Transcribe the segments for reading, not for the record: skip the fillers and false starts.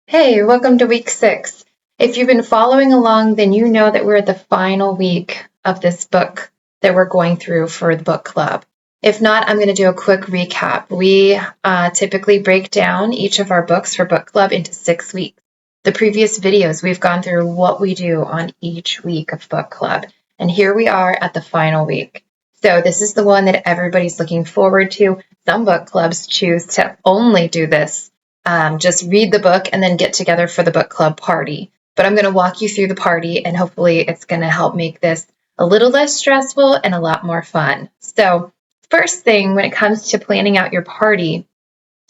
Hey, welcome to week 6. If you've been following along, then you know that we're at the final week of this book that we're going through for the book club. If not, I'm going to do a quick recap. We typically break down each of our books for book club into 6 weeks. The previous videos, we've gone through what we do on each week of book club. And here we are at the final week. So this is the one that everybody's looking forward to. Some book clubs choose to only do this. Just read the book and then get together for the book club party. But I'm going to walk you through the party, and hopefully it's going to help make this a little less stressful and a lot more fun. So first thing when it comes to planning out your party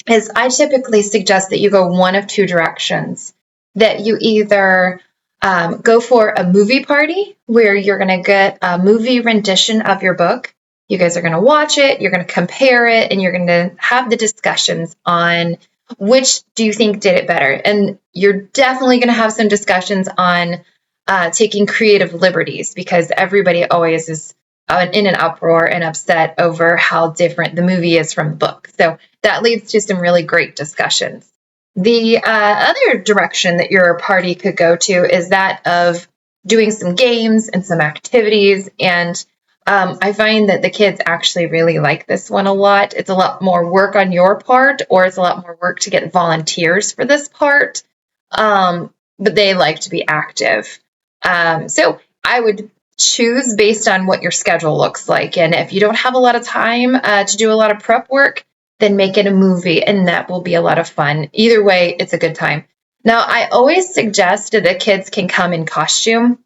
is I typically suggest that you go one of two directions. That you either go for a movie party where you're going to get a movie rendition of your book. You guys are going to watch it, you're going to compare it, and you're going to have the discussions on which do you think did it better? And you're definitely going to have some discussions on taking creative liberties because everybody always is in an uproar and upset over how different the movie is from the book. So that leads to some really great discussions. The other direction that your party could go to is that of doing some games and some activities. And I find that the kids actually really like this one a lot. It's a lot more work on your part, or it's a lot more work to get volunteers for this part. But they like to be active. So I would choose based on what your schedule looks like. And if you don't have a lot of time to do a lot of prep work, then make it a movie, and that will be a lot of fun. Either way, it's a good time. Now, I always suggest that the kids can come in costume.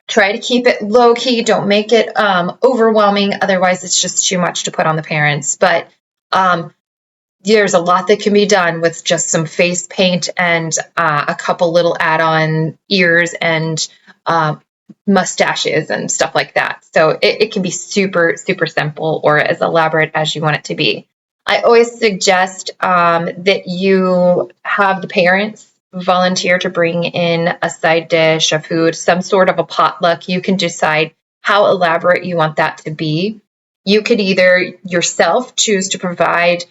Try to keep it low key. Don't make it overwhelming. Otherwise, it's just too much to put on the parents. But there's a lot that can be done with just some face paint and a couple little add-on ears and mustaches and stuff like that. So it can be super, super simple or as elaborate as you want it to be. I always suggest that you have the parents volunteer to bring in a side dish, a food, some sort of a potluck. You can decide how elaborate you want that to be. You could either yourself choose to provide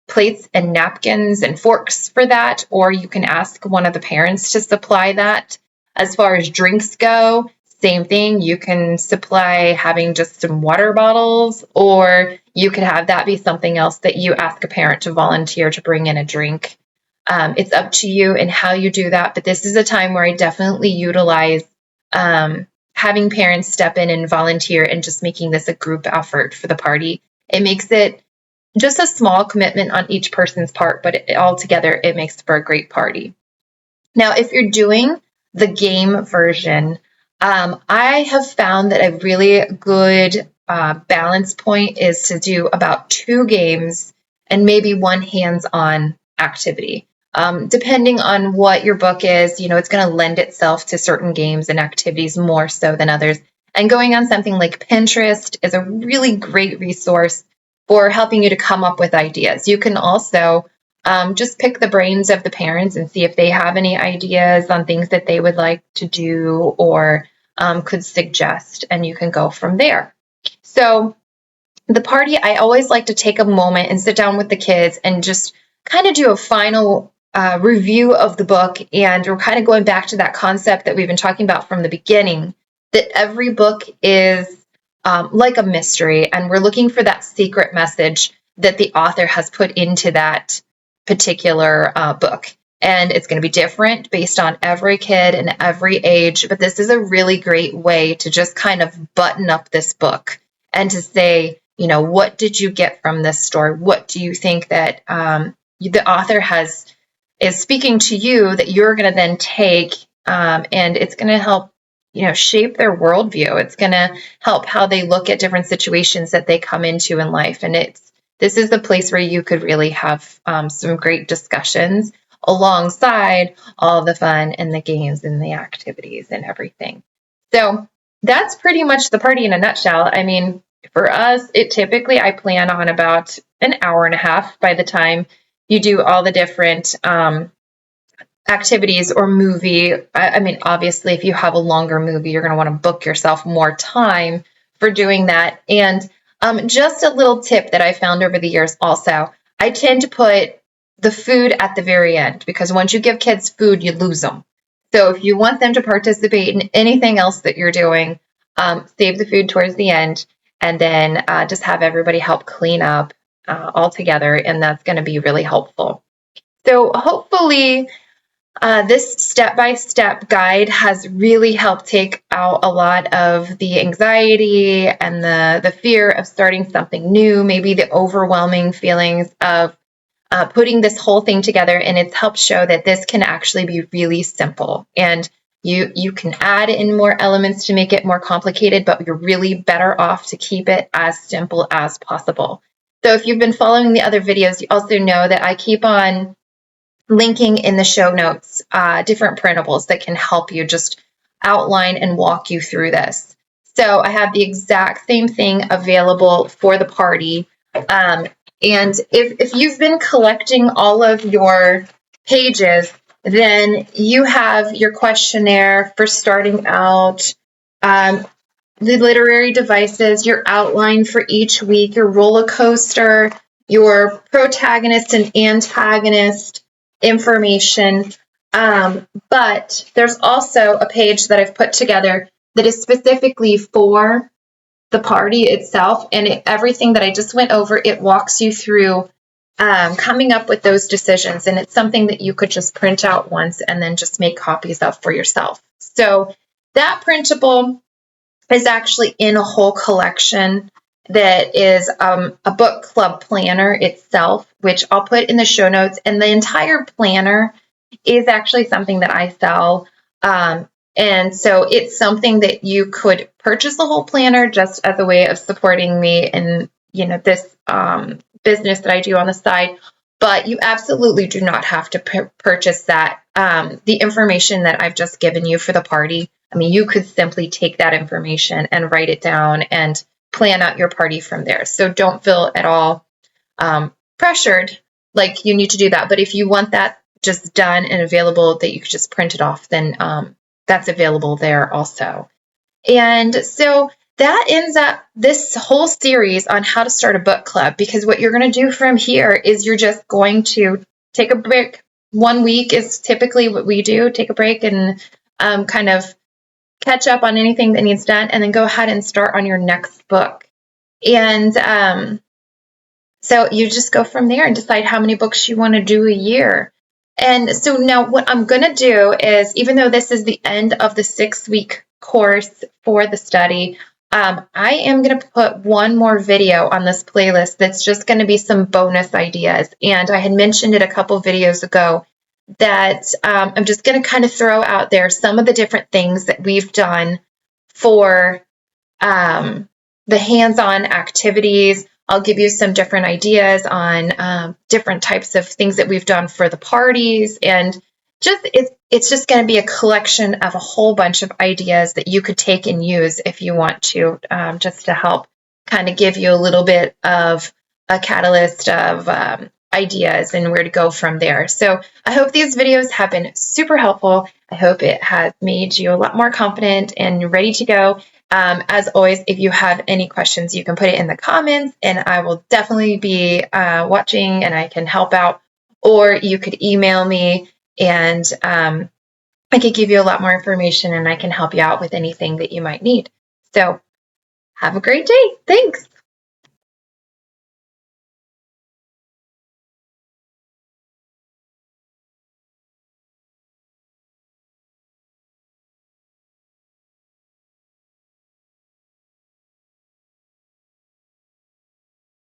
plates and napkins and forks for that, or you can ask one of the parents to supply that. As far as drinks go, same thing. You can supply having just some water bottles, or you could have that be something else that you ask a parent to volunteer to bring in a drink. It's up to you and how you do that, but this is a time where I definitely utilize having parents step in and volunteer and just making this a group effort for the party. It makes it just a small commitment on each person's part, but altogether it makes for a great party. Now, if you're doing the game version, I have found that a really good balance point is to do about 2 games and maybe 1 hands-on activity. Depending on what your book is, it's going to lend itself to certain games and activities more so than others. And going on something like Pinterest is a really great resource for helping you to come up with ideas. You can also just pick the brains of the parents and see if they have any ideas on things that they would like to do or could suggest, and you can go from there. So the party, I always like to take a moment and sit down with the kids and just kind of do a final review of the book. And we're kind of going back to that concept that we've been talking about from the beginning, that every book is like a mystery, and we're looking for that secret message that the author has put into that particular book. And it's going to be different based on every kid and every age, but this is a really great way to just kind of button up this book and to say, what did you get from this story? What do you think that the author is speaking to you that you're going to then take, and it's going to help, shape their worldview. It's going to help how they look at different situations that they come into in life. And this is the place where you could really have some great discussions alongside all the fun and the games and the activities and everything. So that's pretty much the party in a nutshell. I mean, for us, I plan on about an hour and a half by the time you do all the different activities or movie. I mean, obviously, if you have a longer movie, you're going to want to book yourself more time for doing that. And just a little tip that I found over the years also, I tend to put the food at the very end, because once you give kids food, you lose them. So if you want them to participate in anything else that you're doing, save the food towards the end, and then just have everybody help clean up all together, and that's going to be really helpful. So hopefully this step-by-step guide has really helped take out a lot of the anxiety and the fear of starting something new, maybe the overwhelming feelings of putting this whole thing together, and it's helped show that this can actually be really simple. And you can add in more elements to make it more complicated, but you're really better off to keep it as simple as possible. So if you've been following the other videos, you also know that I keep on linking in the show notes different printables that can help you just outline and walk you through this. So I have the exact same thing available for the party. And if you've been collecting all of your pages, then you have your questionnaire for starting out, the literary devices, your outline for each week, your roller coaster, your protagonist and antagonist information. But there's also a page that I've put together that is specifically for the party itself, and everything that I just went over, it walks you through coming up with those decisions, and it's something that you could just print out once and then just make copies of for yourself. So that printable is actually in a whole collection that is a book club planner itself, which I'll put in the show notes, and the entire planner is actually something that I sell. And so it's something that you could purchase the whole planner just as a way of supporting me in, this business that I do on the side. But you absolutely do not have to purchase that. The information that I've just given you for the party, I mean, you could simply take that information and write it down and plan out your party from there. So don't feel at all pressured like you need to do that. But if you want that just done and available that you could just print it off, then that's available there also. And so that ends up this whole series on how to start a book club, because what you're going to do from here is you're just going to take a break. 1 week is typically what we do, take a break and kind of catch up on anything that needs done, and then go ahead and start on your next book. And so you just go from there and decide how many books you want to do a year. And so now what I'm going to do is, even though this is the end of the 6-week course for the study, I am going to put one more video on this playlist that's just going to be some bonus ideas. And I had mentioned it a couple videos ago that I'm just going to kind of throw out there some of the different things that we've done for the hands-on activities. I'll give you some different ideas on different types of things that we've done for the parties, and it's just going to be a collection of a whole bunch of ideas that you could take and use if you want to, just to help kind of give you a little bit of a catalyst of ideas and where to go from there. So I hope these videos have been super helpful. I hope it has made you a lot more confident and ready to go. As always, if you have any questions, you can put it in the comments, and I will definitely be watching, and I can help out. Or you could email me, and I could give you a lot more information, and I can help you out with anything that you might need. So have a great day. Thanks.